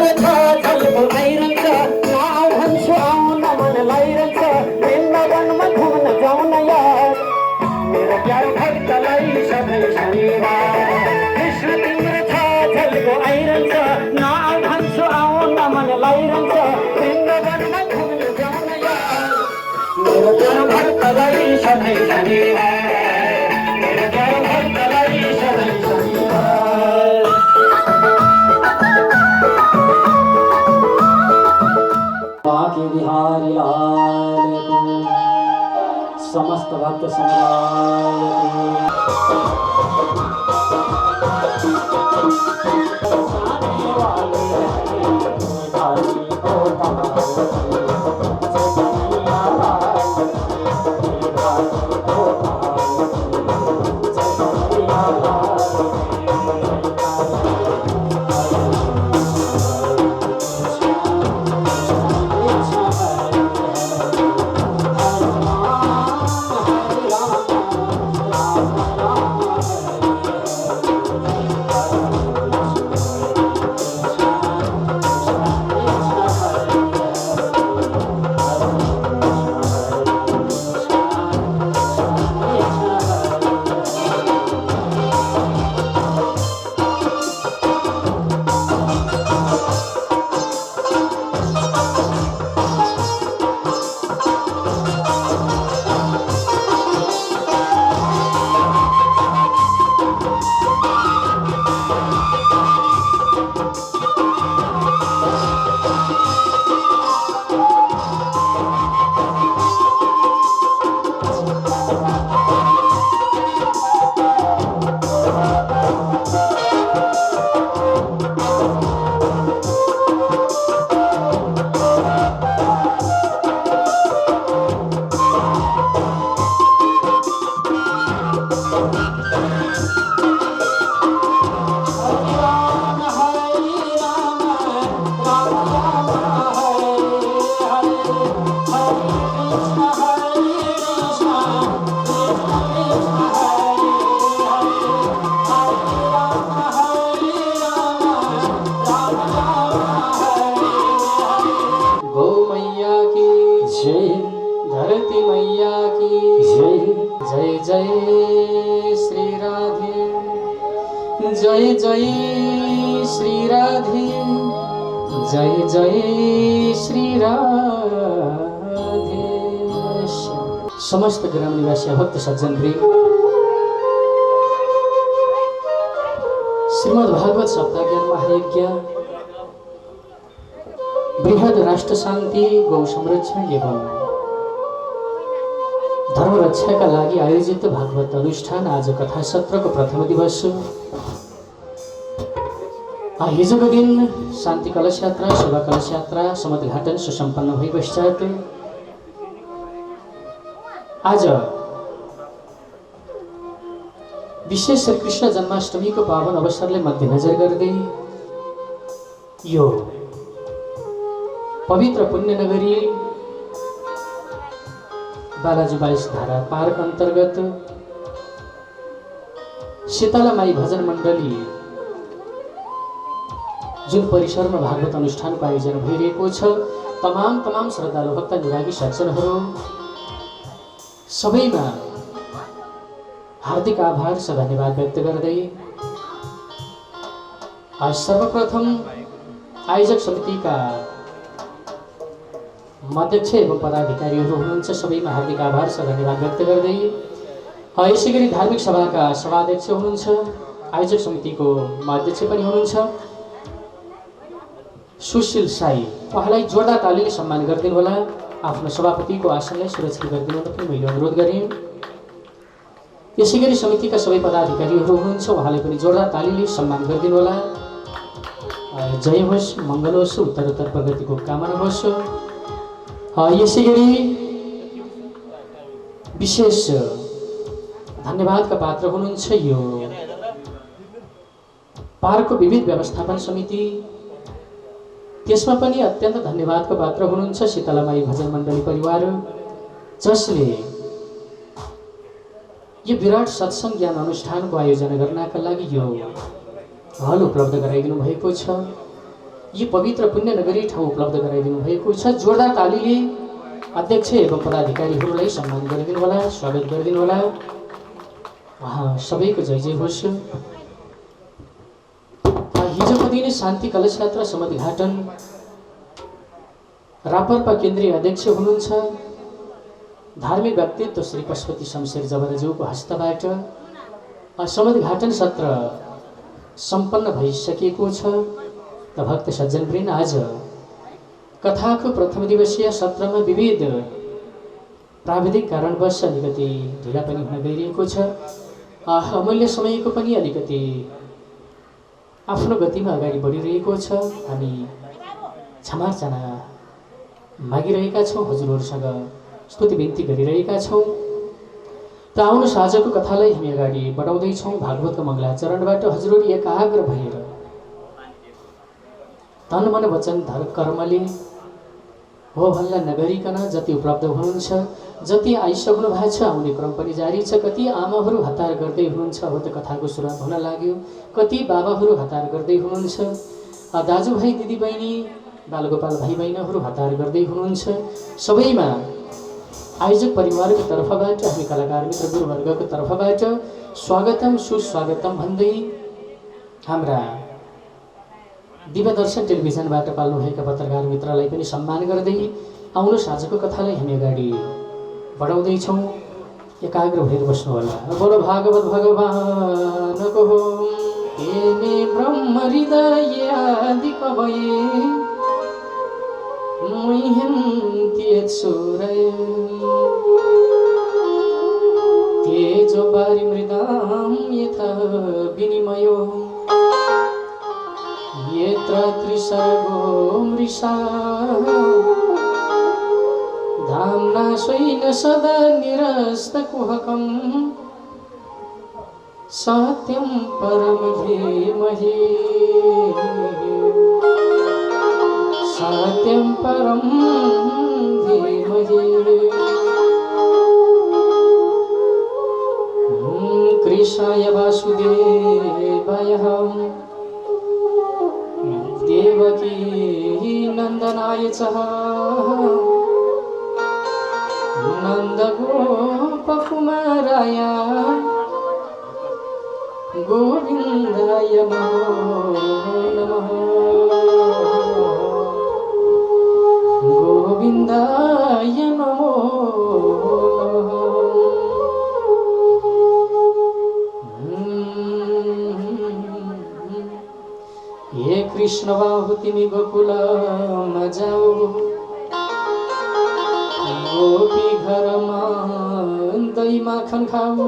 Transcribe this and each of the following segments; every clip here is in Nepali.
तिम्रो छ झल्को आइरहन्छ नाउ भन्छु आउन मन लाइरहन्छ वृन्दावनमा घुम्न जाउन यार मेरो प्यारो भक्तलाई सधैँ शनिबार कृष्ण तिम्रो छ झल्को आइरहन्छ नाउ भन्छु आउन मन लाइरहन्छ वृन्दावनमा घुम्न जाउन यार मेरो प्यारो भक्तलाई सधैँ शनिबार मेरो प्यारो भक्तलाई सधैँ शनिबार। बांके बिहारी लाल को समस्त भक्त समुदाय जय जय श्री राधे जय जय श्री राधे। समस्त ग्राम निवासी भक्त सज्जन श्रीमद् भागवत सप्ताह ज्ञान महायज्ञ बृहद राष्ट्र शान्ति गौ संरक्षण एवं धर्म रक्षा का लागि आयोजित भागवत अनुष्ठान आज कथा सत्र को प्रथम दिवस हिजोको दिन शान्ति कलश यात्रा सेवा कलश यात्रा समुद्घाटन सुसम्पन्न भई पश्चात आज विशेष श्री कृष्ण जन्माष्टमी को पावन अवसरले मध्यनजर गर्दै यो पवित्र पुण्य नगरी बालाजी 22 धारा पार्क अन्तर्गत शीतलामाई भजन मण्डली जुन परिसरमा भागवत अनुष्ठानको आयोजना भइरहेको छ तमाम श्रद्धालु भक्त निरागी सज्जनहरू सबैमा हार्दिक आभार र धन्यवाद व्यक्त गर्दै आज सर्वप्रथम आयोजक समितिका अध्यक्ष एवं पदाधिकारीहरू हुनुहुन्छ सबैमा हार्दिक आभार र धन्यवाद व्यक्त गर्दै यसैगरी धार्मिक सभाका सभाध्यक्ष हुनुहुन्छ आयोजक समितिको अध्यक्ष पनि हुनुहुन्छ सुशील साई उहाँलाई जोरदार तालीले सम्मान गरिदिनु होला। आफ्नो सभापतिको आसनलाई सुरक्षित गरिदिनु पनि मैले अनुरोध गरेँ। यसैगरी समितिका सबै पदाधिकारीहरू हुनुहुन्छ उहाँलाई पनि जोरदार तालीले सम्मान गरिदिनु होला। जय होस्, मङ्गल होस्, उत्तरोत्तर प्रगतिको कामना होस्। यसैगरी विशेष धन्यवादका पात्र हुनुहुन्छ यो पार्कको विविध व्यवस्थापन समिति, त्यसमा पनि अत्यन्त धन्यवादको पात्र हुनुहुन्छ शीतलामाई भजन मण्डली परिवार, जसले यो विराट सत्संग ज्ञान अनुष्ठानको आयोजना गर्नका लागि यो हल उपलब्ध गराइदिनु भएको छ। यो पवित्र पुण्य नगरी ठाउँ उपलब्ध गराइदिनु भएको छ। जोरदार तालीले अध्यक्ष एवं पदाधिकारीहरूलाई सम्मान गरिदिनु होला, स्वागत गरिदिनु होला। उहाँ सबैको जय जय होस्। हिजोको दिन शान्ति कलश यात्रा समुद्घाटन रापरपा केन्द्रीय अध्यक्ष हुनुहुन्छ धार्मिक व्यक्तित्व श्री पशुपति शमशेर जबराज्यूको हस्तबाट समुद्घाटन सत्र सम्पन्न भइसकेको छ। त भक्त सज्जनवृन्द, आज कथाको प्रथम दिवसीय सत्रमा विविध प्राविधिक कारणवश अलिकति ढिला पनि हुन गइरहेको छ। अमूल्य समयको पनि अलिकति आफ्नो गतिमा अगाडि बढिरहेको छ। हामी क्षमार्चना मागिरहेका छौँ, हजुरहरूसँग स्तुति बिन्ती गरिरहेका छौँ। त आउनुहोस् आजको कथालाई हामी अगाडि बढाउँदैछौँ। भागवतको मङ्गलाचरणबाट हजुरहरू एकाग्र भएर तन मन वचन धर कर्मले हो हल्ला नगरिकन जति उपलब्ध हुनुहुन्छ, जति आइसक्नु भएको छ, आउने क्रम पनि जारी छ। कति आमाहरू हतार गर्दै हुनुहुन्छ, हो त कथाको सुरुवात हुन लाग्यो। कति बाबाहरू हतार गर्दै हुनुहुन्छ, दाजुभाइ दिदीबहिनी बालगोपाल भाइ बहिनीहरू हतार गर्दै हुनुहुन्छ। सबैमा आयोजक परिवारको तर्फबाट, हामी कलाकार मित्र गुरुवर्गको तर्फबाट स्वागतम सुस्वागतम भन्दै हाम्रा दिव्यदर्शन टेलिभिजनबाट पाल्नुभएका पत्रकार मित्रलाई पनि सम्मान गर्दै आउनुहोस् आजको कथालाई हामी अगाडि बढाउँदैछौँ। एकाग्र भएर बस्नुहोला। बोलो भागवत भगवानको हो। हेमे ब्रह्म हृदय आदि कवये मुह्यन्ति सूरय तेजो बारि मृदां यथा विनिमयो यत्र त्रिसर्गो मृषा धाम्ना स्वेन सदा निरस्तकुहकं सत्यं परं धीमहि सत्यं परं धीमहि। कृष्णाय वासुदेवाय देवकी नंदनाय च नन्दगोपकुमाराय गोविन्दाय नमः गोविन्दाय नमो नमः। हे कृष्ण बाहु तिमी गोकुलमा जाऊ, गोपी घरमा दही माखन खाऊ।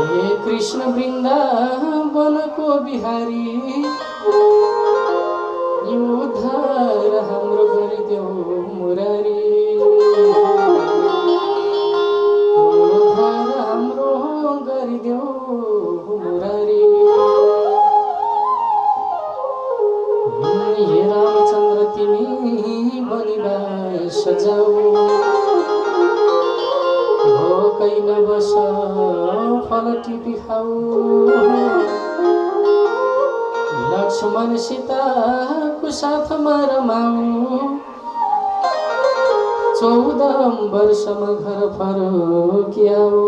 हे कृष्ण वृन्दावनको बिहारी, उद्धार हाम्रो गरिदेऊ मुरारी। उद्धार हाम्रो गरिदेऊ मुरारी। हे रामचन्द्र तिमी बनिवास जाऊ, भोकै नबस फल टिपी खाऊ। लक्ष्मण सीताको साथमा रमाऊ, 14 वर्षमा घर फर्क्याऊ।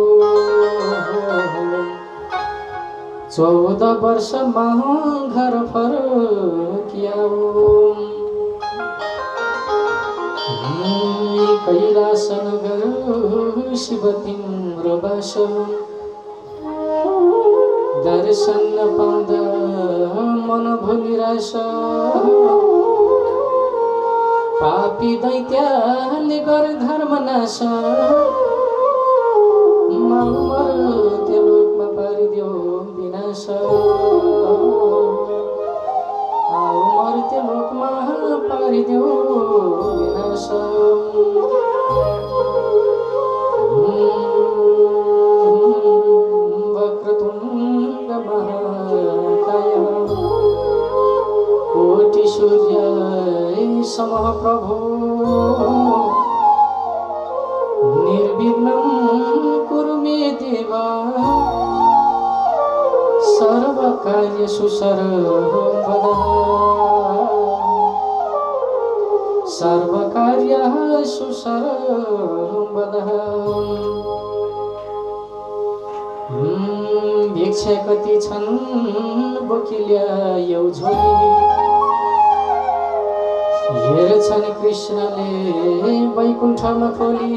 14 वर्षमा घर फर्क्याऊ। कैलास नगर शिव तिम्रो बास, दर्शन नपाउँदा मन भो निराश। पापी दैत्याले गरे धर्म नाश, मर्त्य लोकमा पारिदेऊ विनाश। मर्त्य लोकमा पारिदेऊ विनाश। वक्रतुण्ड महाकाय, कोटि सूर्य समः प्रभो। निर्विघ्नं कुरु मे देव, सर्वकार्येषु सर्वदा सर्वकार्येषु सर्वदा भिक्षा कति छन् बोकिल्यायौ झोली हेर्छन् कृष्णले वैकुण्ठमा खोली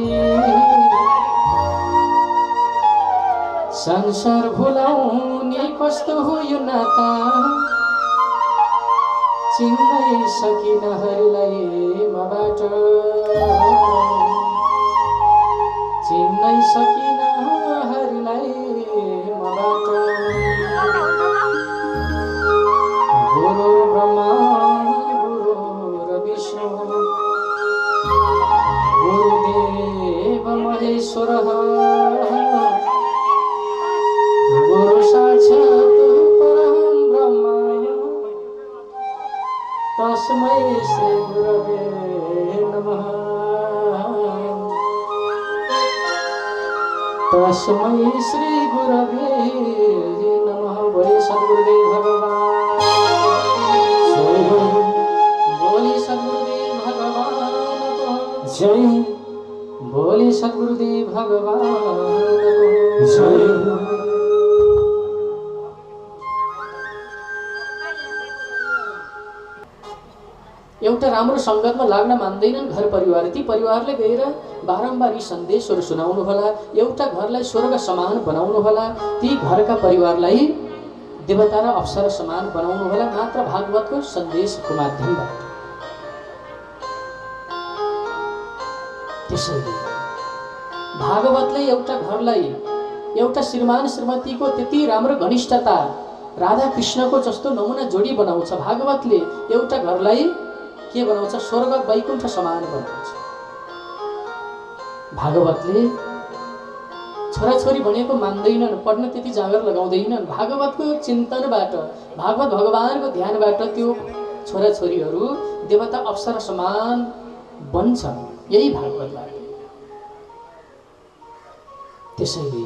संसार भुलाउने कस्तो हो यो नाता चिन्नै सकिन हरिलाई मबाट चिन्नै सकिन हरिलाई मबाट गुरु ब्रह्मा गुरु विष्णु गुरुदेव महेश्वर गुरु साक्षात् परं ब्रह्म तस्मै श्री गुरवे नमः तस्मै श्री गुरवे नमः। बोले सद्गुरुदेव भगवान बोले सद्गुरुदेव भगवान को जय बोले सद्गुरुदेव भगवान को जय। एउटा राम्रो सङ्गतमा लाग्न मान्दैनन् घर परिवार। ती परिवारले गएर बारम्बार यी सन्देशहरू सुनाउनु होला, एउटा घरलाई स्वर्ग समान बनाउनु होला, ती घरका परिवारलाई देवता र अप्सरा समान बनाउनु होला मात्र भागवतको सन्देशको माध्यमबाट। त्यसैले भागवतले एउटा घरलाई एउटा श्रीमान श्रीमतीको त्यति राम्रो घनिष्ठता राधा कृष्णको जस्तो नमुना जोडी बनाउँछ। भागवतले एउटा घरलाई के बनाउँछ? स्वर्ग वैकुण्ठ समान बनाउँछ। भागवतले छोराछोरी भनेको मान्दैनन्, पढ्न त्यति जाँगर लगाउँदैनन्। भागवतको चिन्तनबाट भागवत भगवानको ध्यानबाट त्यो छोराछोरीहरू देवता अप्सरा समान बन्छन्, यही भागवतबाट। त्यसैले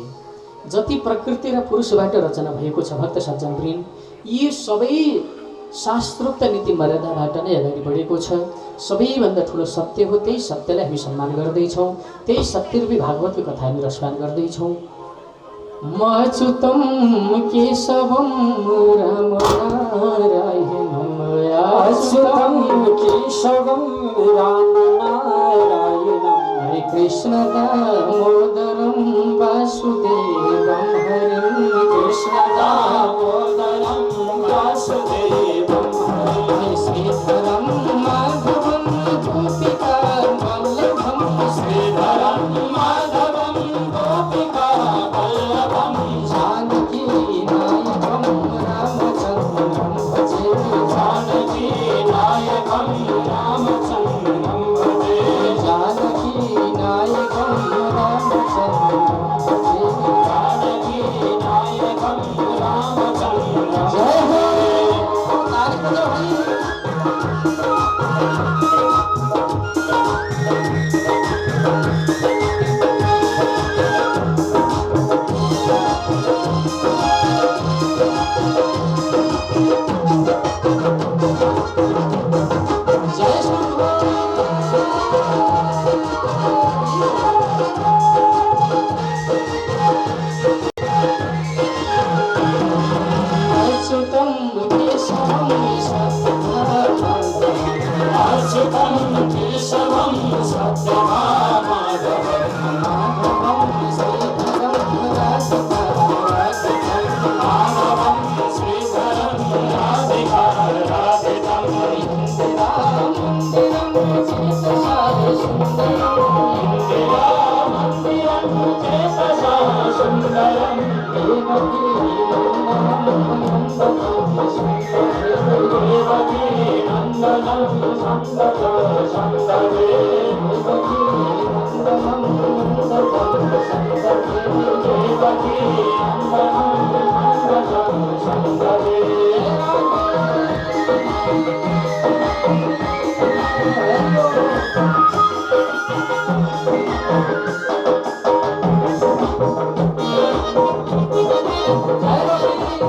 जति प्रकृति र पुरुषबाट रचना भएको छ भक्त सज्जनवृन्द, यी सबै शास्त्रोक्त नीति मर्यादाबाट नै अगाडि बढेको छ। सबैभन्दा ठुलो सत्य हो, त्यही सत्यलाई हामी सम्मान गर्दैछौँ, त्यही सत्यरूपी भागवतको कथा हामी रसपान गर्दैछौँ। म अच्युतम केशवम राम नारायणम अच्युतम केशवम राम नारायणम कृष्ण दामोदरम वासुदेवम हरिम कृष्ण दामोदरम वासुदेवम हरिम श्रीधरम माधवम गोपिका वल्लभम श्रीधरम माधवम गोपिका वल्लभम जानकी नायकम रामचन्द्रम भजे जानकी नायकम रामचन्द्रम भजे जानकी नायकम रामचन्द्रम भजे जानकी नायकम रामचन्द्रम जय हो नारद भाई।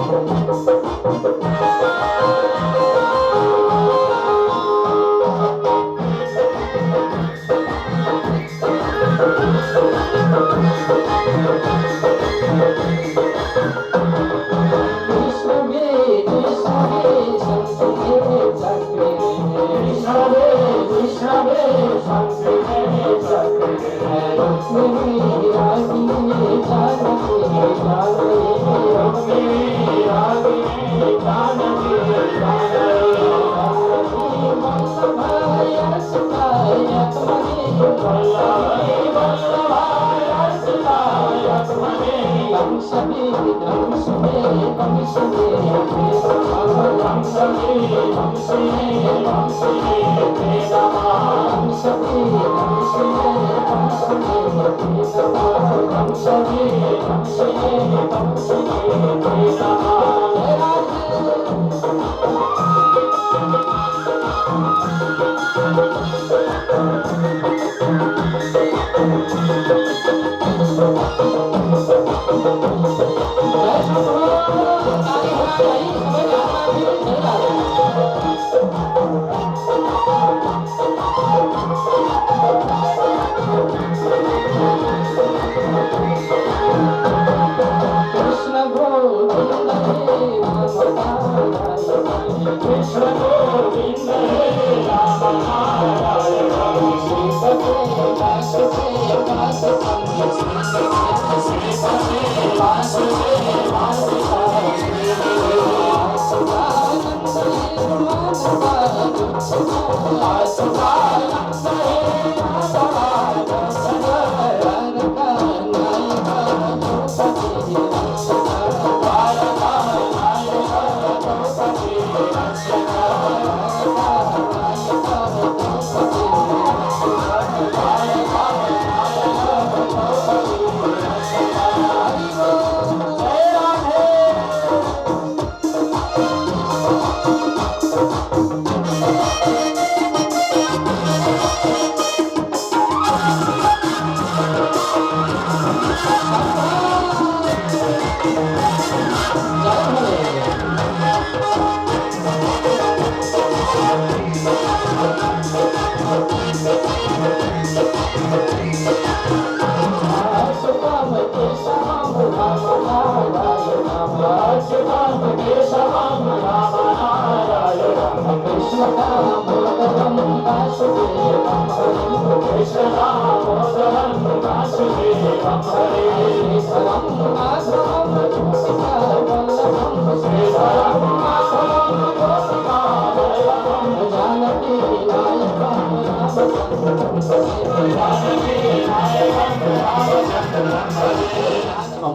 Thank you. मेरी रागी जानकी जाने मेरी रागी जानकी जाने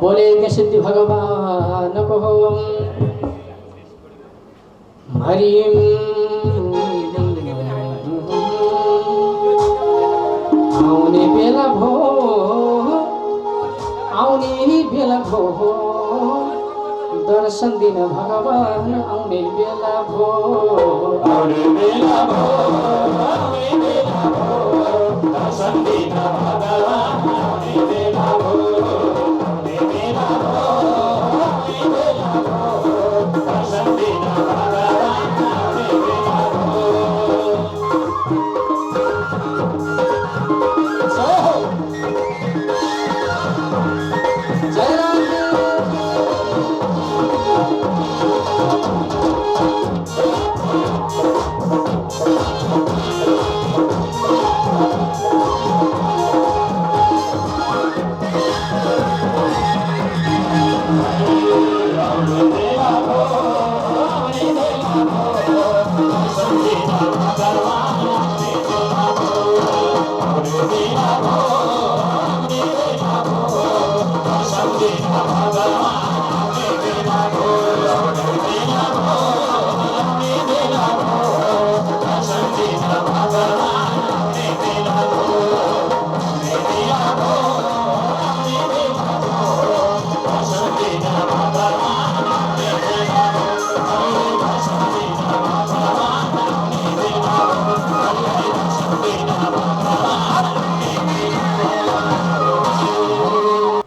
बोले के सिद्धि भगवान को हरिम आउने बेला भो दर्शन दिन भगवान आउने बेला भो दर्शन दिन भगवान आउने बेला भो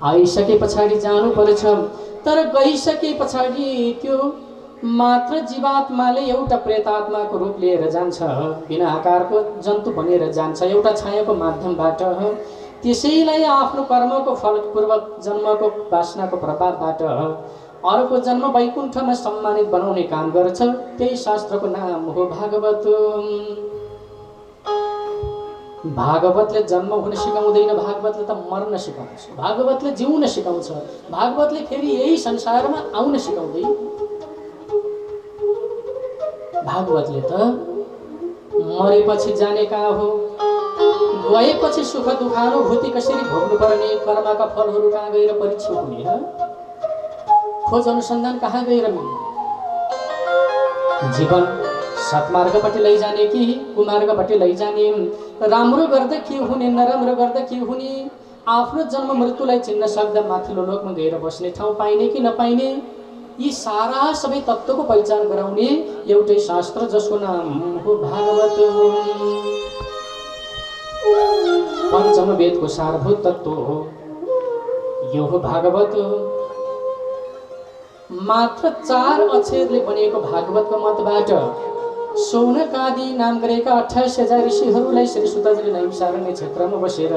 आइसके पछाडि जानु पर्छ तर गइसके पछाडि त्यो मात्र जीवात्माले एउटा प्रेतात्माको रूप लिएर जान्छ बिना आकारको जन्तु बनेर जान्छ एउटा छायाको माध्यमबाट त्यसैलाई आफ्नो कर्मको फलपूर्वक जन्मको वासनाको प्रभावबाट अर्को जन्म वैकुण्ठमा सम्मानित बनाउने काम गर्छ त्यही शास्त्रको नाम हो भागवत भागवतले जन्म हुन सिकाउँदैन, भागवतले त मर्न सिकाउँछ, भागवतले जिउन सिकाउँछ, भागवतले फेरि यही संसारमा आउन सिकाउँदै। भागवतले त मरेपछि जाने कहाँ हो, गएपछि सुख दुखानुभूति कसरी भोग्नुपर्ने, कर्मका फलहरू कहाँ गएर परीक्षण हुने, खोज अनुसन्धान कहाँ गएर मिल्ने, जीवन सत्मार्गपट्टि लैजाने कि कुमार्गपट्टि लैजाने, राम्रो गर्दा के हुने नराम्रो गर्दा के हुने, आफ्नो जन्म मृत्युलाई चिन्न सक्दा माथिल्लो लोकमा गएर बस्ने ठाउँ पाइने कि नपाइने, यी सारा सबै तत्त्वको पहिचान गराउने एउटै शास्त्र जसको नाम हो भागवत। पञ्चम वेदको सारभूत तत्त्व हो यो हो भागवत। मात्र 4 अक्षरले बनिएको भागवतको मतबाट शौनकादि नाम गरेका 28,000 ऋषिहरूलाई श्री सुतजीले नैमिषारण्य क्षेत्रमा बसेर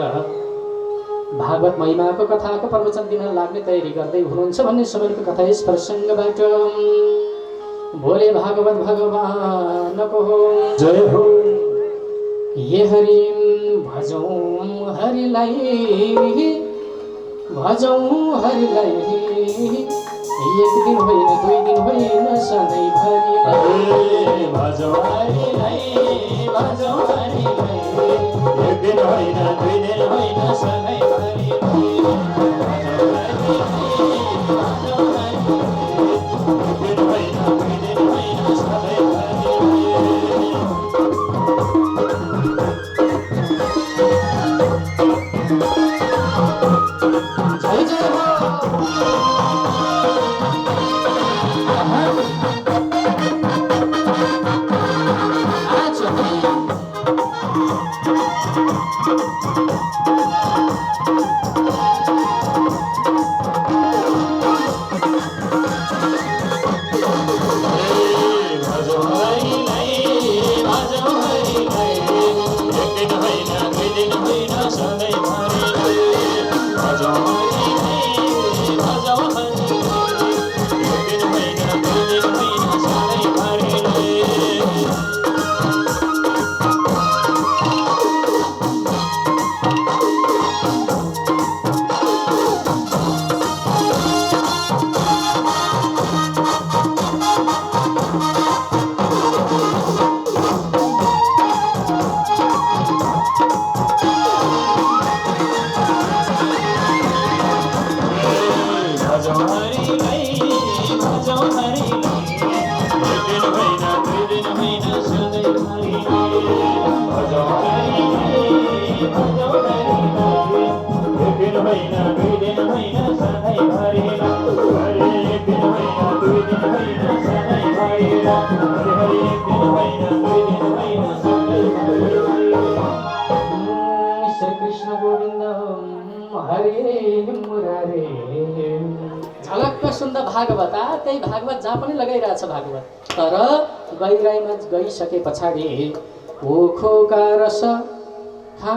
भागवत महिमाको कथाको प्रवचन दिन लाग्ने तयारी गर्दै हुनुहुन्छ भन्ने समयको कथा यस प्रसङ्गबाट। भोले भागवत भगवानको हो जय हो। ये हरि भजौँ हरिलाई, भजौँ हरिलाई, एक दिन होइन 2 दिन होइन सधैँभरि भजौँ हरिलाई, भजौँ हरिलाई, एक दिन होइन 2 दिन होइन सधैँभरि भजौँ हरिलाई, भजौँ हरिलाई, एक दिन होइन 2 दिन होइन सधैँभरि। जय जय हो। झलक्क सुन्दा भागवत, त्यही भागवत जहाँ पनि लगाइरहेछ भागवत। तर गहिराइमा गइसके पछाडि उखुका रस खा,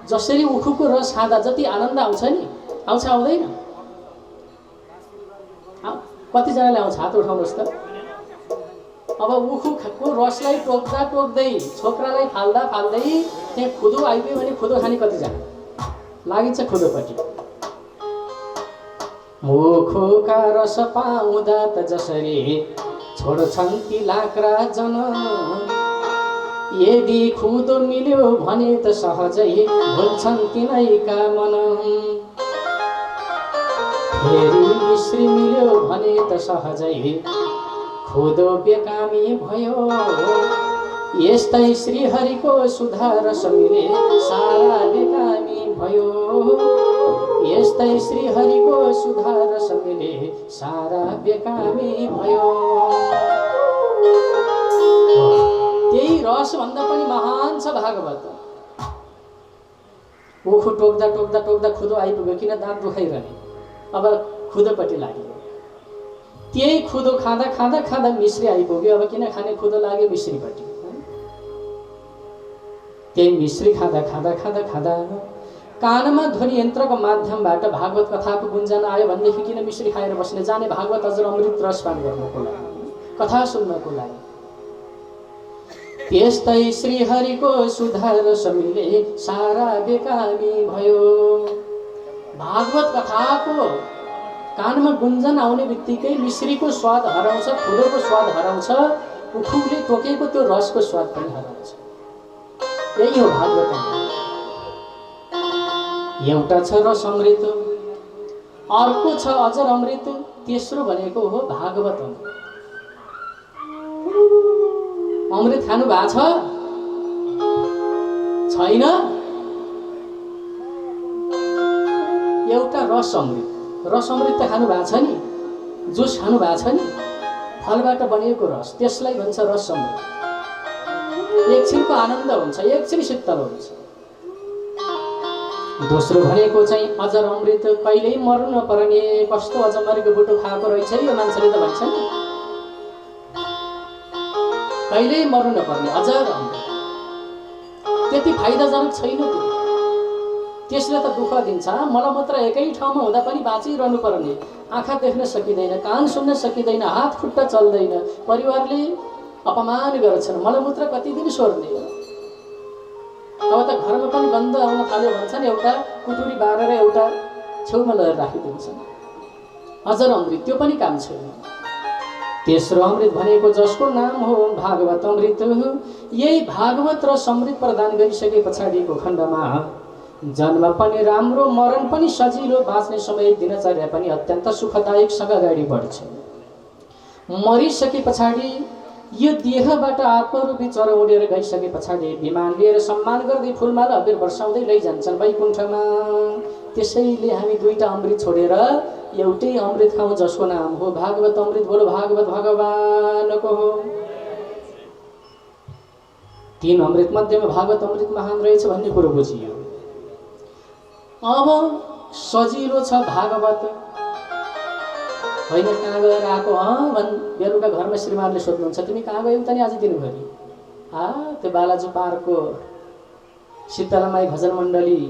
जसरी उखुको रस खाँदा जति आनन्द आउँछ नि, आउँछ आउँदैन? कतिजनाले आउँछ हात उठाउनुहोस् त। अब उखुको रसलाई टोक्दा टोक्दै, छोक्रालाई फाल्दा फाल्दै त्यहाँ खुदो आइपुग्यो भने खुदो खाने कतिजना लागिन्छ खुदोपट्टि। मुखुका रस पाउँदा त जसरी छोड्छन् ती लाक्रा जन, यदि खुदो मिल्यो भने त सहजै भुल्छन् तिनैका मन। फेरि मिश्री मिल्यो भने त सहजै खुदो बेकामी भयो, यस्तै श्रीहरिको सुधा रस मिले सारा बेकामी भयो, यस्तै श्रीहरिको सुधा रस मिले सारा बेकामी भयो। त्यही रसभन्दा पनि महान छ भागवत। उखु टोक्दा टोक्दा टोक्दा खुदो आइपुग्यो, किन दाँत दुखाइरहने, अब खुदोपट्टि लाग्यो। त्यही खुदो खाँदा खाँदा खाँदा मिश्री आइपुग्यो, अब किन खाने, खुदो लाग्यो मिश्रीपट्टि। त्यही मिश्री खाँदा खाँदा खाँदा खाँदा कानमा ध्वनि यन्त्रको माध्यमबाट भागवत कथाको गुन्जन आयो भनेदेखि किन मिश्री खाएर बस्ने, जाने भागवत हजुर अमृत रसपान गर्नको लागि, कथा सुन्नको लागि। त्यस्तै श्रीहरिको सुधार समिले सारा बेकामी भयो। भागवत कथाको कानमा गुन्जन आउने बित्तिकै मिश्रीको स्वाद हराउँछ, खुदको स्वाद हराउँछ, उखुले टोकेको त्यो रसको स्वाद पनि हराउँछ। यही हो भागवत। एउटा छ रस अमृत, अर्को छ अजर अमृत, तेस्रो भनेको हो भागवत अमृत। अमृत खानु भएको छ? छैन? एउटा रस अमृत। रस अमृत त खानु भएको छ नि, जुस खानु भएको छ नि, फलबाट बनिएको रस, त्यसलाई भन्छ रस अमृत। एकछिनको आनन्द हुन्छ, एकछिन शीतल हुन्छ। दोस्रो भनेको चाहिँ अजर अमृत, कहिल्यै मर्नु नपर्ने, कस्तो अजमरीको बुटो खाएको रहेछ यो मान्छेले त भन्छ नि, कहिल्यै मर्नु नपर्ने अजर अमृत। त्यति फाइदाजनक छैन त्यो, त्यसले त दुःख दिन्छ। मलमूत्र एकै ठाउँमा हुँदा पनि बाँचिरहनु पर्ने, आँखा देख्न सकिँदैन, कान सुन्न सकिँदैन, हात खुट्टा चल्दैन, परिवारले अपमान गर्छन्, मलमूत्र कति दिन सोर्ने। अब त घरमा पनि बन्द आउन थाल्यो भन्छन्, एउटा कुटुरी बारेर एउटा छेउमा लगेर राखिदिन्छन्। अजर अमृत त्यो पनि काम छैन। तेस्रो अमृत भनेको जसको नाम हो भागवत अमृत। यही भागवत र समृद्ध प्रदान गरिसके पछाडिको खण्डमा जन्म पनि राम्रो, मरण पनि सजिलो, बाँच्ने समय दिनचर्या पनि अत्यन्त सुखदायकसँग अगाडि बढ्छ। मरिसके पछाडि यो देहबाट आत्मरूपी चरा उडेर गइसके पछाडि विमान लिएर सम्मान गर्दै फुलमाला अबिर वर्षाउँदै लैजान्छन् वैकुण्ठमा। त्यसैले हामी दुईटा अमृत छोडेर एउटै अमृत खाउँ जसको नाम हो भागवत अमृत। बोलो भागवत भगवानको हो। तीन अमृत मध्येमा भागवत अमृत महान रहेछ भन्ने कुरो बुझियो। अब सजिलो छ भागवत होइन, कहाँ गएर आएको बेलुका घरमा श्रीमानले सोध्नुहुन्छ, तिमी कहाँ गयौ त नि आज दिनभरि? त्यो बालाजु पार्कको शीतलामाई भजन मण्डली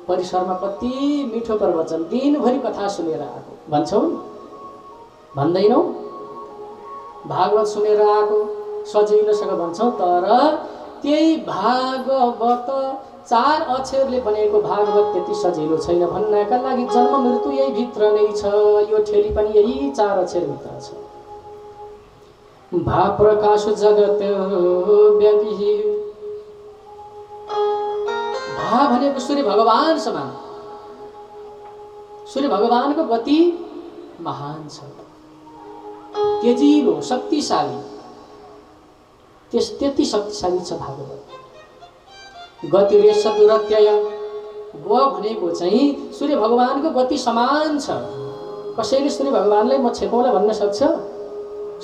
परिसरमा कति मिठो प्रवचन, दिनभरि कथा सुनेर आएको भन्छौ, भन्दैनौ? भागवत सुनेर आएको सजिलोसँग भन्छौ, तर त्यही भागवत 4 अक्षरले बनेको भागवत त्यति सजिलो छैन भन्नका लागि जन्म मृत्यु यही भित्र नै छ। यो ठेली पनि यही 4 अक्षर भित्र छ। भा प्रकाश जगत व्यापी। भा भनेको सूर्य भगवान समान, सूर्य भगवानको गति महान छ, तेजिलो शक्तिशाली, त्यति शक्तिशाली छ भागवत। गति रेश दुरत्यय। ग भनेको चाहिँ सूर्य भगवानको गति समान छ। कसैले सूर्य भगवानलाई म छेकौँला भन्न सक्छ?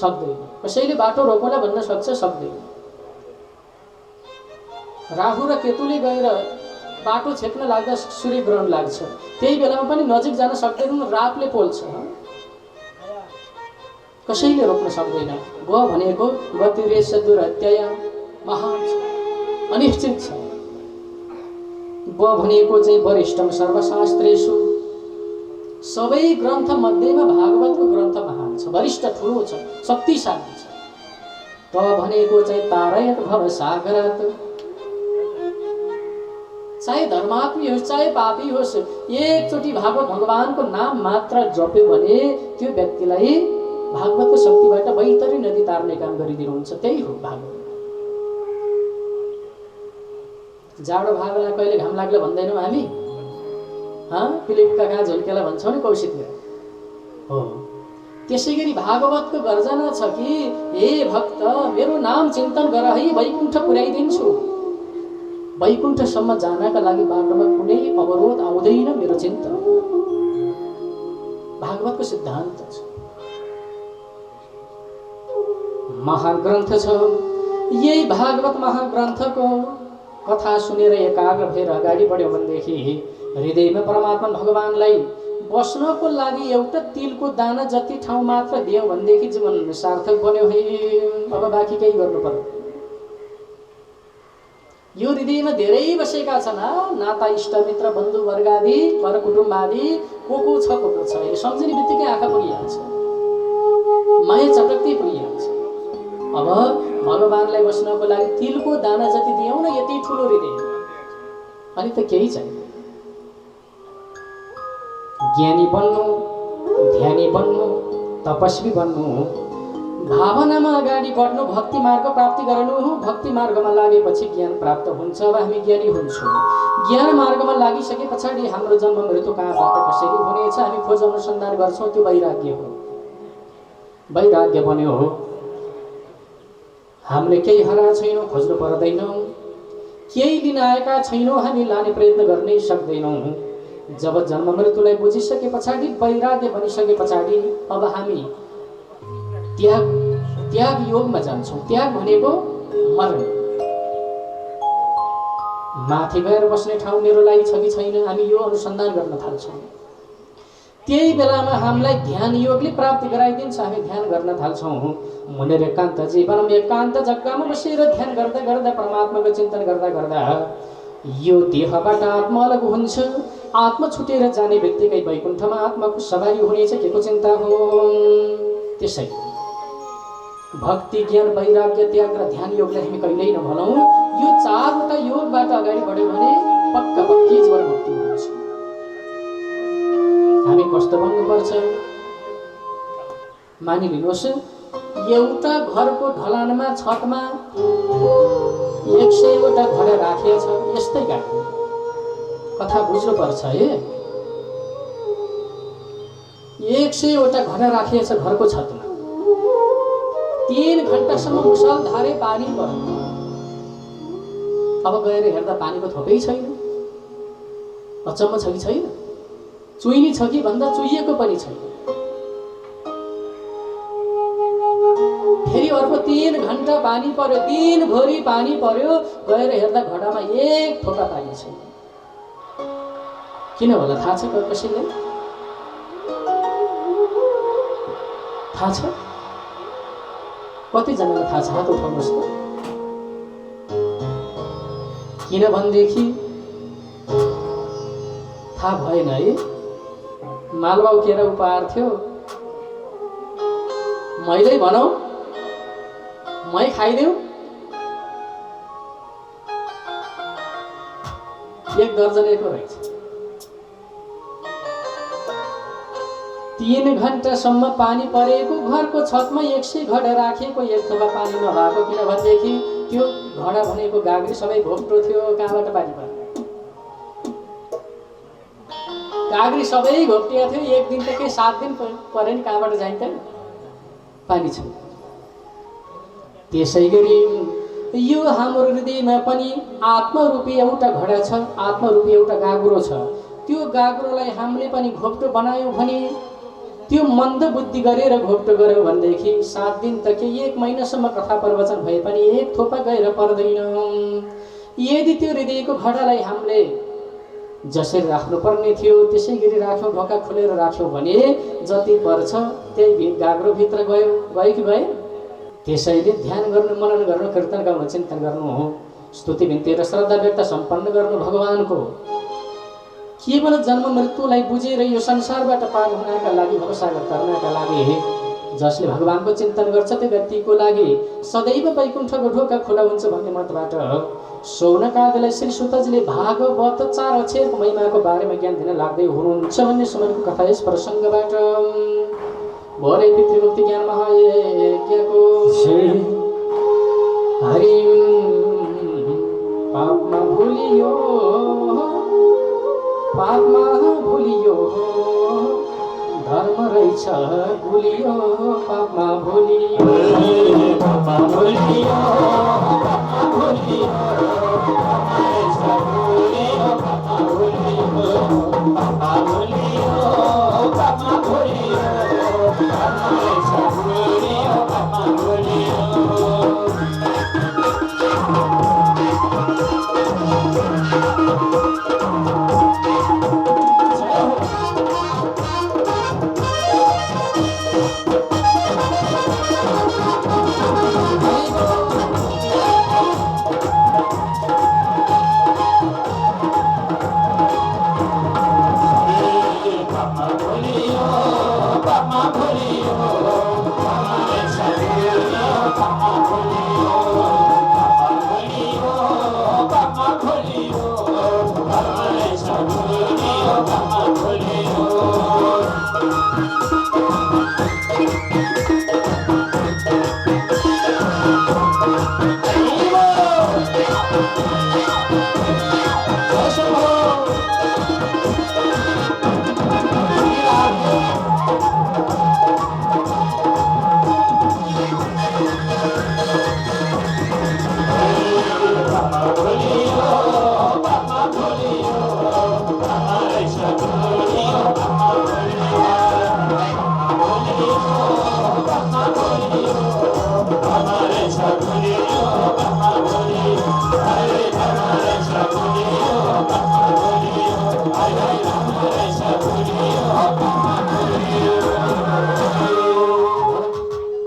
सक्दैन। कसैले बाटो रोकौँला भन्न सक्छ? सक्दैन। राहु र केतुले गएर बाटो छेक्न लाग्दा सूर्य ग्रहण लाग्छ, त्यही बेलामा पनि नजिक जान सक्दैनन्, रातले पोल्छ, कसैले रोक्न सक्दैन। ग भनेको गति रेश दुरत्यय, महान छ, अनिश्चित छ। ब भनेको चाहिँ वरिष्ठम सर्वशास्त्रेषु। सबै ग्रन्थ मध्येमा भागवतको ग्रन्थ महान छ, वरिष्ठ ठुलो छ, शक्तिशाली छ। त भनेको चाहिँ तारयत भव सागरात। चाहे धर्मात्मी होस् चाहे पापी होस्, एकचोटि भागवत भगवानको नाम मात्र जप्यो भने त्यो व्यक्तिलाई भागवतको शक्तिबाट बैतरी नदी तार्ने काम गरिदिनुहुन्छ। त्यही हो भागवत। जाडो भागलाई कहिले घाम लाग्ला भन्दैनौँ हामी? फिलिपका कहाँ झुल्केला भन्छौँ नि कौशिकले हो। त्यसै गरी भागवतको गर्जना छ कि हे भक्त मेरो नाम चिन्तन गर है, वैकुण्ठ पुर्याइदिन्छु। वैकुण्ठसम्म जानका लागि बाटोमा कुनै अवरोध आउँदैन मेरो चिन्तन। भागवतको सिद्धान्त छ, महाग्रन्थ छ। यही भागवत महाग्रन्थको कथा सुनेर एकाग्र भएर अगाडि बढ्यो भनेदेखि हृदयमा परमात्मा भगवानलाई बस्नको लागि एउटा तिलको दाना जति ठाउँ मात्र दियो भनेदेखि जीवन सार्थक बन्यो है। अब बाँकी केही गर्नु पर्दैन। यो हृदयमा धेरै बसेका छन्, नाता इष्टमित्र बन्धुवर्ग आदि पर कुटुम्ब आदि को छ को छ। सम्झिने बित्तिकै आँखा पुगिहाल्छ, माया चटक्कै पुगिहाल्छ। अब भगवानलाई बस्नको लागि तिलको दाना जति दियौँ न यति ठुलो हृदय, अनि त केही छैन। ज्ञानी बन्नु, ध्यानी बन्नु, तपस्वी बन्नु, भावनामा अगाडि बढ्नु, भक्ति मार्ग प्राप्ति गर्नु। भक्ति मार्गमा लागेपछि ज्ञान प्राप्त हुन्छ, अब हामी ज्ञानी हुन्छौँ। ज्ञान मार्गमा लागिसके पछाडि हाम्रो जन्म मृत्यु कहाँबाट कसरी हुनेछ हामी खोज अनुसन्धान गर्छौँ, त्यो वैराग्य हो। वैराग्य बन्यो हो, हामीले केही हरा छैनौँ, खोज्नु पर्दैनौँ, केही दिन आएका छैनौँ, हामी लाने प्रयत्न गर्नै सक्दैनौँ। जब जन्म मृत्युलाई बुझिसके पछाडि, वैराग्य बनिसके पछाडि अब हामी त्याग योगमा जान्छौँ। त्याग भनेको मरण, माथि गएर बस्ने ठाउँ मेरो लागि छ कि छैन, हामी यो अनुसन्धान गर्न थाल्छौँ। त्यही बेलामा हामीलाई ध्यान योगले प्राप्ति गराइदिन्छ, हामी ध्यान गर्न थाल्छौँ। मुनेर एकान्त जीवनमा एकान्त जग्गामा बसेर ध्यान गर्दा गर्दा, परमात्माको चिन्तन गर्दा गर्दा यो देहबाट आत्मा अलग हुन्छ। आत्मा छुटेर जाने बित्तिकै वैकुण्ठमा आत्माको सवारी हुनेछ, के को चिन्ता हो। त्यसै भक्ति, ज्ञान, वैराग्य, त्याग र ध्यान योगलाई हामी कहिल्यै नभुलौँ। यो चारवटा योगबाट अगाडि बढ्यो भने पक्का पक्की जीवन मुक्ति हुन्छ। हामी कस्तो बन्नुपर्छ, मानिलिनुहोस्, एउटा घरको ढलानमा छतमा 100वटा घडा राखिएको छ, यस्तै गाडी कथा बुझ्नुपर्छ है। 100वटा घडा राखिएको छ घरको छतमा, 3 घण्टासम्म मुसलधारे पानी पर्यो। अब गएर हेर्दा पानीको थोपै छैन, अचम्म छ कि छैन, चुइनी छ कि भन्दा चुइएको पनि छैन। फेरि अर्को 3 घण्टा पानी पर्यो, दिनभरि पानी पर्यो, गएर हेर्दा घडामा 1 थोपा पानी छैन। किन होला थाहा छ कसैलाई? थाहा छ? कतिजनालाई थाहा छ? हात उठाउनुहोस् त। किनभनेदेखि थाहा भएन है। मालवा उकेर उपहार थियो, मैले भनौँ मै खाइदेऊ, 1 दर्जनको रहेछ। 3 घण्टासम्म पानी परेको घरको छतमा 100 घडा राखेको, 1 थोपा पानी नभएको। किनभनेदेखि त्यो घडा भनेको गाग्री सबै घोप्टो थियो, कहाँबाट पानी पर्यो? गाग्री सबै घोप्टिया थियो, 1 दिन त के 7 दिन परे नि कहाँबाट जाइन्छ? पानी छ। त्यसै गरी यो हाम्रो हृदयमा पनि आत्मरूपी एउटा घडा छ, आत्मरूपी एउटा गाग्रो छ। त्यो गाग्रोलाई हामीले पनि घोप्टो बनायौँ भने, त्यो मन्द बुद्धि गरेर घोप्टो गर्यो भनेदेखि 7 दिन त के 1 महिनासम्म कथा प्रवचन भए पनि 1 थोपा गएर पर्दैन। यदि त्यो हृदयको घडालाई हामीले जसरी राख्नुपर्ने थियो त्यसै गरी राख्यौँ, ढोका खोलेर राख्यौँ भने जति पर्छ त्यही गाग्रोभित्र गयो कि भएन? त्यसैले ध्यान गर्नु, मनन गर्नु, कीर्तन गाउनु, चिन्तन गर्नु हो, स्तुति बिन्ती र श्रद्धा व्यक्त सम्पन्न गर्नु भगवानको। केवल जन्म मृत्युलाई बुझेर यो संसारबाट पार हुनका लागि, भवसागर तर्नका लागि जसले भगवानको चिन्तन गर्छ त्यो व्यक्तिको लागि सदैव वैकुण्ठको ढोका खुला हुन्छ भन्ने मतबाट शौनकादिलाई श्री सुतजीले भागवत 4 अक्षरको महिमाको बारेमा ज्ञान दिन लाग्दै हुनुहुन्छ भन्ने समयको कथा यस प्रसङ्गबाट। भोरै पितृमुक्ति ज्ञान महायज्ञको हरि पापमा भुलियो, पापमा भुलियो, धर्म रहेछ भुलियो, पापमा भुलियो, पापमा भुलियो, पापमा भुलियो, पापमा भुलियो, पापमा भुलियो, पापमा भुलियो, पापमा भुलियो। Papa,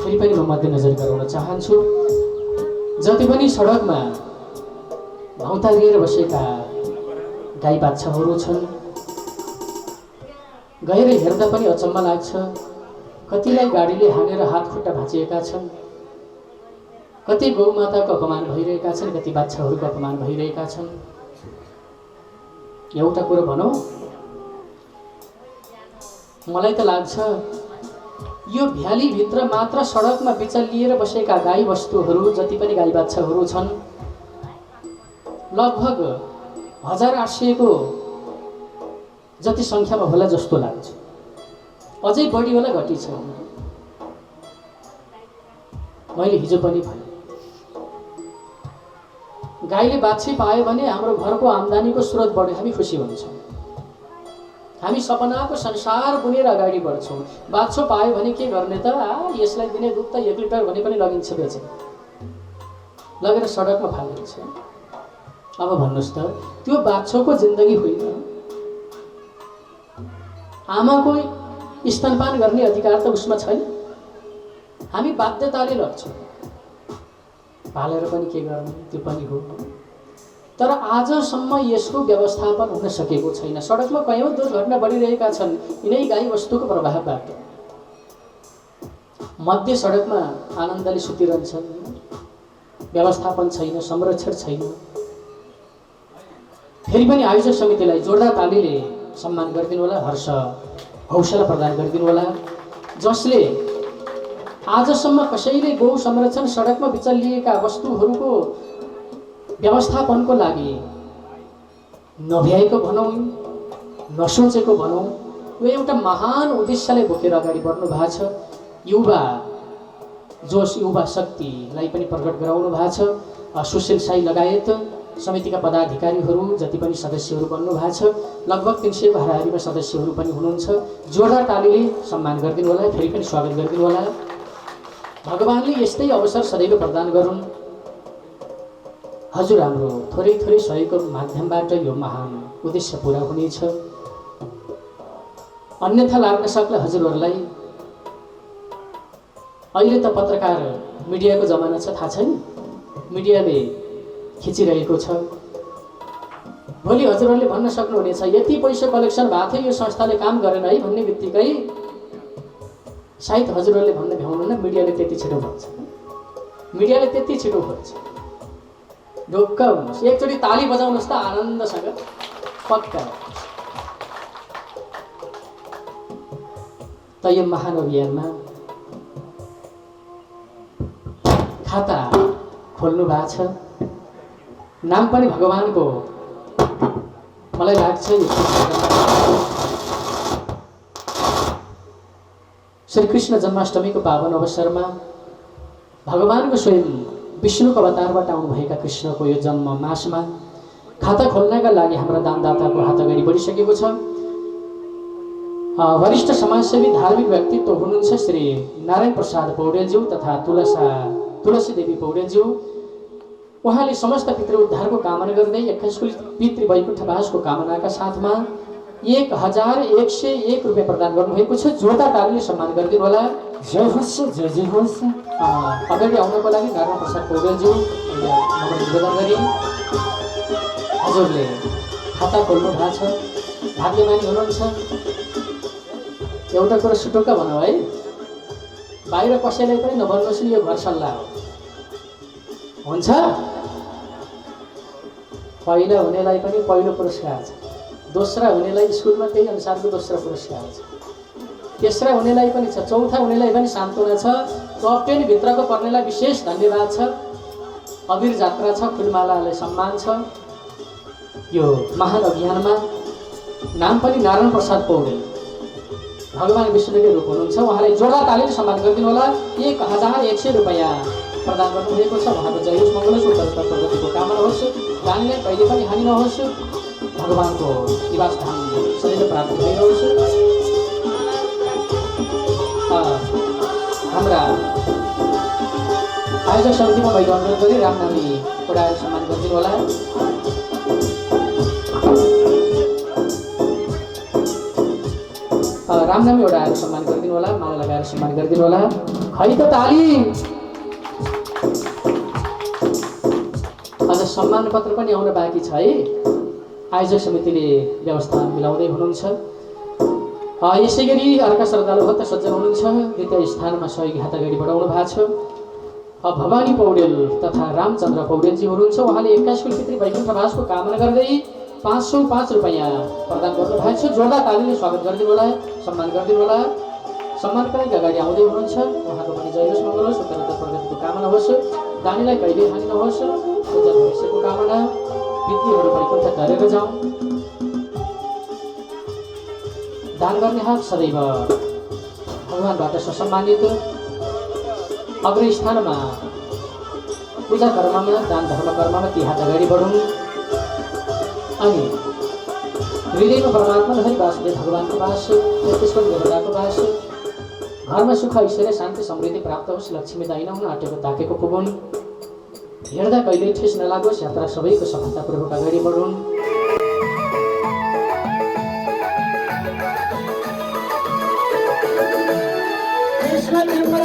फेरि पनि म मध्यनजर गराउन चाहन्छु, जति पनि सडकमा भौँतारिएर बसेका गाई बाच्छाहरू छन्, गएर हेर्दा पनि अचम्म लाग्छ। कतिलाई गाडीले हानेर हात खुट्टा भाँचिएका छन्, कति गौमाताको अपमान भइरहेका छन्, कति बाच्छाहरूको अपमान भइरहेका छन्। एउटा कुरो भनौँ, मलाई त लाग्छ यो भ्यालीभित्र मात्र सडकमा बिचलिएर बसेका गाई वस्तुहरू जति पनि गाई बाच्छाहरू छन् लगभग 1800 को जति सङ्ख्यामा होला जस्तो लाग्छ। अझै बढी होला, घटी छ। मैले हिजो पनि भने गाईले बाछी पायो भने हाम्रो घरको आम्दानीको स्रोत बढ्यो, हामी खुसी हुन्छौँ। हामी सपनाको संसार बुनेर अगाडि बढ्छौँ। बाछो पायो भने के गर्ने त, यसलाई दिने दुध त 1 लिटर भने पनि लगिन्छ, बेचेर लगेर सडकमा फालिन्छ। अब भन्नुहोस् त, त्यो बाछोको जिन्दगी होइन। आमाको स्तनपान गर्ने अधिकार त उसमा छैन। हामी बाध्यताले लग्छौँ, पालेर पनि के गर्ने, त्यो पनि हो। तर आजसम्म यसको व्यवस्थापन हुन सकेको छैन। सडकमा कयौं दुर्घटना बढिरहेका छन् यिनै गाई वस्तुको प्रभावबाट। मध्य सडकमा आनन्दले सुतिरहन्छन्, व्यवस्थापन छैन, संरक्षण छैन। फेरि पनि आयोजक समितिलाई जोरदार तालीले सम्मान गरिदिनु होला, हर्ष हौसला प्रदान गरिदिनु होला, जसले आजसम्म कसैले गौ संरक्षण सडकमा बिचलिएका वस्तुहरूको व्यवस्थापनको लागि नभ्याएको भनौँ, नसोचेको भनौँ, यो एउटा महान उद्देश्यलाई बोकेर अगाडि बढ्नु भएको छ। युवा जोश, युवा शक्तिलाई पनि प्रकट गराउनु भएको छ। सुशील साई लगायत समितिका पदाधिकारीहरू जति पनि सदस्यहरू बन्नु भएको छ, लगभग 300 को हाराहारीमा सदस्यहरू पनि हुनुहुन्छ। जोरदार तालीले सम्मान गरिदिनु होला, फेरि पनि स्वागत गरिदिनु होला। भगवानले यस्तै अवसर सदैव प्रदान गरून्। हजुर हाम्रो थोरै थोरै सहयोगको माध्यमबाट यो महान उद्देश्य पूरा हुनेछ। अन्यथा लाग्न सक्ला हजुरहरूलाई अहिले त पत्रकार मिडियाको जमाना छ, थाहा छैन, मिडियाले खिचिरहेको छ। भोलि हजुरहरूले भन्न सक्नुहुनेछ यति पैसा कलेक्सन भएको थियो, यो संस्थाले काम गरेन है भन्ने बित्तिकै सायद हजुरहरूले भन्न भ्याउनुहुन्न, मिडियाले त्यति छिटो भन्छ, मिडियाले त्यति छिटो भन्छ। ढुक्क हुनुहोस्, एकचोटि ताली बजाउनुहोस् त आनन्दसँग, पक्का। त यो महान अभियानमा खाता खोल्नु भएको छ, नाम पनि भगवानको। मलाई लाग्छ श्रीकृष्ण जन्माष्टमीको पावन अवसरमा भगवानको स्वयं विष्णुको अवतारबाट आउनुभएका कृष्णको यो जन्म मासमा खाता खोल्नका लागि हाम्रा दानदाताको हात अगाडि बढिसकेको छ। वरिष्ठ समाजसेवी धार्मिक व्यक्तित्व हुनुहुन्छ श्री नारायण प्रसाद पौडेलज्यू तथा तुलसी देवी पौडेलज्यू। उहाँले समस्त पितृ उद्धारको कामना गर्दै 21 पितृ वैकुण्ठवासको कामनाका साथमा 1101 रुपियाँ प्रदान गर्नुभएको छ। जोरदार तालीले सम्मान गरिदिनु होला। जय होस्, जय जय होस्। अगाडि आउनको लागि नारायण प्रसाद पौडेलज्यू निवेदन गरी हजुरले खाता खोल्नु भएको छ, भाग्यमानी हुनुहुन्छ। एउटा कुरो सुटुक्क भनौँ है, बाहिर कसैलाई पनि नभन्नुहोस् नि यो घर सल्लाह हो, हुन्छ? पहिलो हुनेलाई पनि पहिलो पुरस्कार छ, दोस्रा हुनेलाई स्कुलमा त्यही अनुसारको दोस्रो पुरस्कार छ, तेस्रा हुनेलाई पनि छ, चौथा हुनेलाई पनि सान्त्वना छ, टप 10 भित्रको पर्नेलाई विशेष धन्यवाद छ, अबिर जात्रा छ, फुलमालालाई सम्मान छ। यो महान अभियानमा नाम पनि नारायण प्रसाद पौडेल भगवान विष्णुकै रूप हुनुहुन्छ। उहाँलाई जोडदार तालिमले सम्मान गरिदिनु होला। 1100 रुपैयाँ प्रदान गर्नुभएको छ। उहाँको जय होस्, मङ्गल होस्, उत्तरोत्तर प्रगतिको कामना होस्, दानीलाई कहिले पनि हानि नहोस्, भगवानको निवास धाम सदैव प्राप्त भइरहोस्। हाम्रा आयोजक समितिमा मैले अनुरोध गरेँ रामनामी उडाएर सम्मान गरिदिनु होला। रामनामी उडाएर सम्मान गरिदिनु होला, माला लगाएर सम्मान गरिदिनु होला। खै त ताली। अझ सम्मान पत्र पनि आउन बाँकी छ है। आयोजक समितिले व्यवस्था मिलाउँदै हुनुहुन्छ। यसै गरी अर्का श्रद्धालु भक्त सज्जन हुनुहुन्छ। द्वितीय स्थानमा सहयोगी हात अगाडि बढाउनु भएको छ। भवानी पौडेल तथा रामचन्द्र पौडेलजी हुनुहुन्छ। उहाँले 21 कुलपितृ वैकुण्ठवासको कामना गर्दै 505 रुपैयाँ प्रदान गर्नुभएको छ। जोरदार तालीले स्वागत गरिदिनु होला, सम्मान गरिदिनु होला। सम्मानका लागि अगाडि आउँदै हुनुहुन्छ। उहाँको पनि जय होस्, मङ्गल होस्, उत्तरोत्तर प्रगतिको कामना होस्, दानीलाई कहिले हानि नहोस्, उज्जवल भविष्यको कामना। पितृहरू वैकुण्ठ तरेर जाउँ। दान गर्ने हक सदैव भगवानबाट सुसम्मानित। अग्र स्थानमा पूजा कर्ममा, दान धर्म कर्ममा ती हात अगाडि बढौँ। अनि हृदयमा परमात्मा हरि वासुदेव भगवानको वास, त्यसको देवताको वास, घरमा सुख ऐश्वर्य शान्ति समृद्धि प्राप्त होस्, लक्ष्मी दाहिना हुन आँटेको ताकेको पुगुन्, हेर्दा कहिल्यै ठेस नलागोस्, यात्रा सबैको सफलतापूर्वक अगाडि बढुन्। कृष्ण तिम्रो